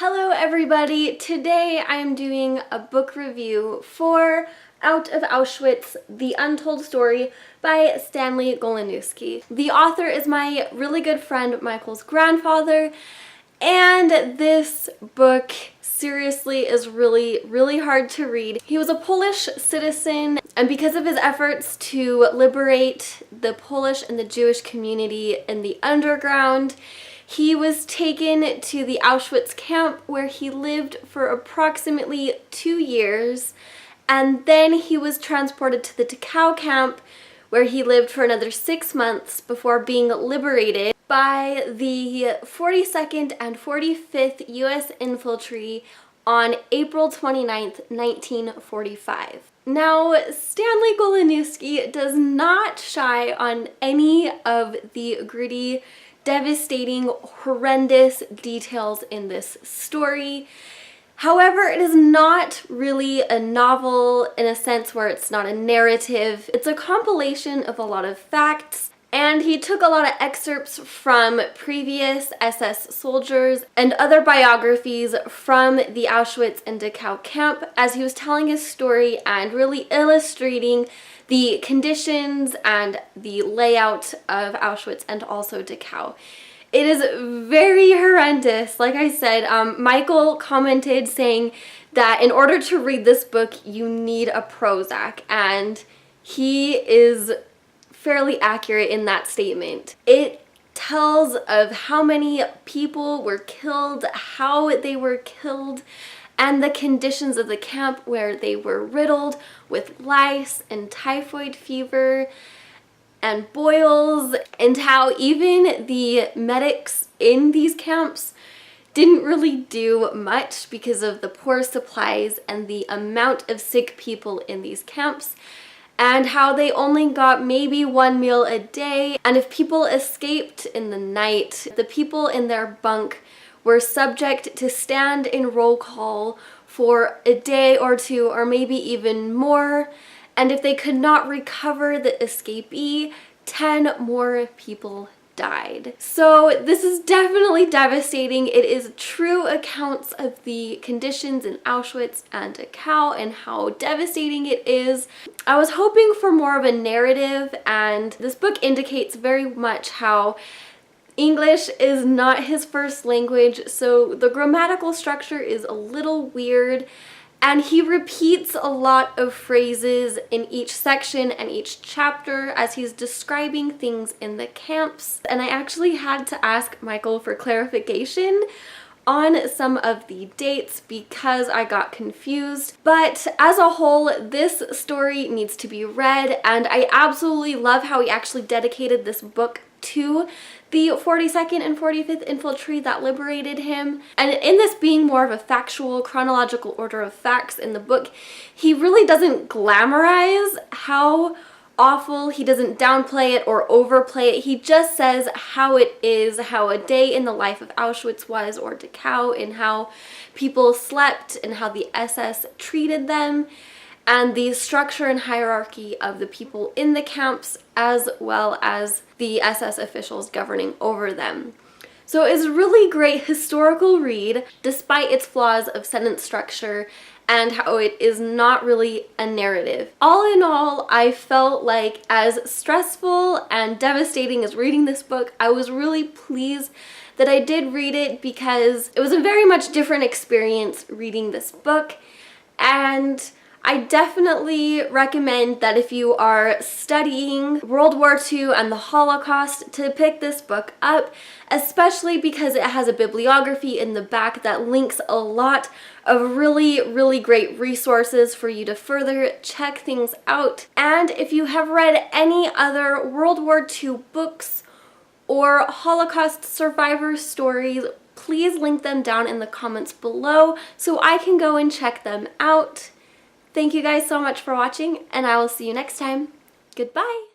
Hello everybody! Today I am doing a book review for Out of Auschwitz, The Untold Story by Stanley Goleniewski. The author is my really good friend Michael's grandfather, and this book seriously is really hard to read. He was a Polish citizen, and because of his efforts to liberate the Polish and the Jewish community in the underground, he was taken to the Auschwitz camp where he lived for approximately 2 years, and then he was transported to the Dachau camp where he lived for another 6 months before being liberated by the 42nd and 45th U.S. Infantry on April 29th, 1945. Now, Stanley Goleniewski does not shy on any of the gritty, devastating, horrendous details in this story. However, it is not really a novel in a sense where it's not a narrative. It's a compilation of a lot of facts, and he took a lot of excerpts from previous SS soldiers and other biographies from the Auschwitz and Dachau camp as he was telling his story and really illustrating the conditions and the layout of Auschwitz and also Dachau. It is very horrendous. Like I said, Michael commented saying that in order to read this book, you need a Prozac, and he is fairly accurate in that statement. It tells of how many people were killed, how they were killed, and the conditions of the camp where they were riddled with lice and typhoid fever and boils, and how even the medics in these camps didn't really do much because of the poor supplies and the amount of sick people in these camps, and how they only got maybe 1 meal a day, and if people escaped in the night, the people in their bunk were subject to stand in roll call for a day or two or maybe even more, and if they could not recover the escapee, 10 more people died. So this is definitely devastating. It is true accounts of the conditions in Auschwitz and Dachau and how devastating it is. I was hoping for more of a narrative, and this book indicates very much how English is not his first language, so the grammatical structure is a little weird, and he repeats a lot of phrases in each section and each chapter as he's describing things in the camps. And I actually had to ask Michael for clarification on some of the dates because I got confused. But as a whole, this story needs to be read, and I absolutely love how he actually dedicated this book to the 42nd and 45th Infantry that liberated him. And in this being more of a factual, chronological order of facts in the book, he really doesn't glamorize how awful, he doesn't downplay it or overplay it. He just says how it is, how a day in the life of Auschwitz was, or Dachau, and how people slept and how the SS treated them, and the structure and hierarchy of the people in the camps as well as the SS officials governing over them. So it's a really great historical read despite its flaws of sentence structure and how it is not really a narrative. All in all, I felt like as stressful and devastating as reading this book, I was really pleased that I did read it because it was a very much different experience reading this book, and I definitely recommend that if you are studying World War II and the Holocaust to pick this book up, especially because it has a bibliography in the back that links a lot of really great resources for you to further check things out. And if you have read any other World War II books or Holocaust survivor stories, please link them down in the comments below so I can go and check them out. Thank you guys so much for watching, and I will see you next time. Goodbye!